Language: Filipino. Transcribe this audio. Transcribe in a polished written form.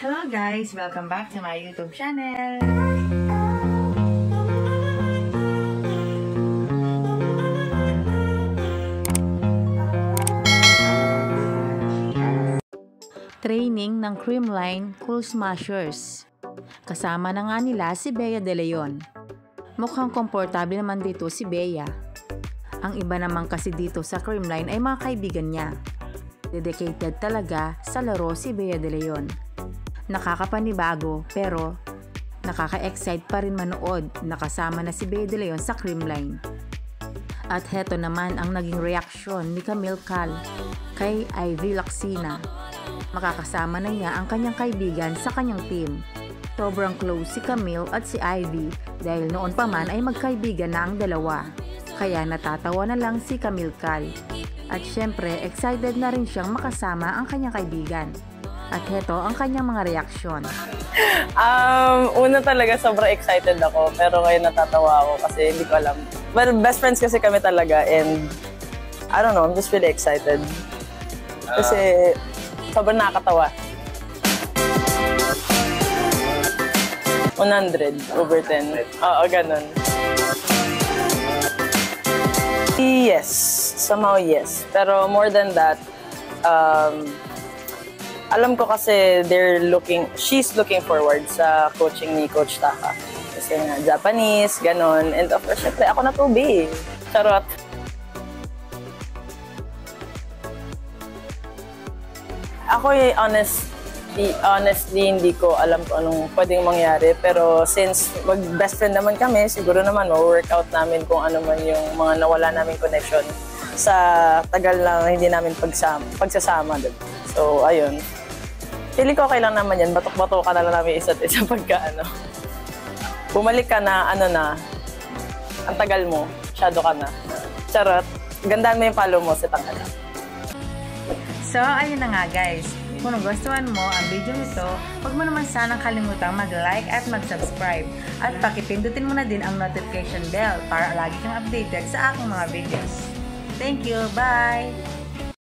Hello guys! Welcome back to my YouTube channel! Training ng Creamline Cool Smashers. Kasama na nga nila si Bea De Leon. Mukhang komportable naman dito si Bea. Ang iba naman kasi dito sa Creamline ay mga kaibigan niya. Dedicated talaga sa laro si Bea De Leon. Nakakapanibago pero nakaka-excite pa rin manood na kasama na si Bea De Leon sa Creamline. At heto naman ang naging reaksyon ni Camille Cal kay Ivy Lacsina. Makakasama na niya ang kanyang kaibigan sa kanyang team. Sobrang close si Camille at si Ivy dahil noon pa man ay magkaibigan na ang dalawa. Kaya natatawa na lang si Camille Cal. At syempre excited na rin siyang makasama ang kanyang kaibigan. At heto ang kanyang mga reaksyon. Una talaga sobrang excited ako pero ngayon natatawa ako kasi hindi ko alam. Well, best friends kasi kami talaga and I don't know, I'm just really excited. Kasi sobrang nakakatawa. 100/10. Oo, ganun. Yes, somehow yes. Pero more than that, alam ko kasi she's looking forward sa coaching ni Coach Taka. Kasi nga, Japanese, ganon. And of course, syempre, ako na tubi. Charot. Ako honestly, hindi ko alam kung anong pwedeng mangyari. Pero since mag-best friend naman kami, siguro naman ma-workout namin kung ano man yung mga nawala namin connection sa tagal lang hindi namin pagsasama. So, ayun. Feeling ko okay lang naman yan. Batok-batok ka na lang namin isa't isa pagka bumalik ka na, ang tagal mo, shadow ka na. Charot. Gandaan mo yung follow mo sa tanggal. So, ayun na nga guys. Kung nagustuhan mo ang video nito, huwag mo naman sanang kalimutang mag-like at mag-subscribe. At pakipindutin mo na din ang notification bell para lagi kang updated sa aking mga videos. Thank you! Bye!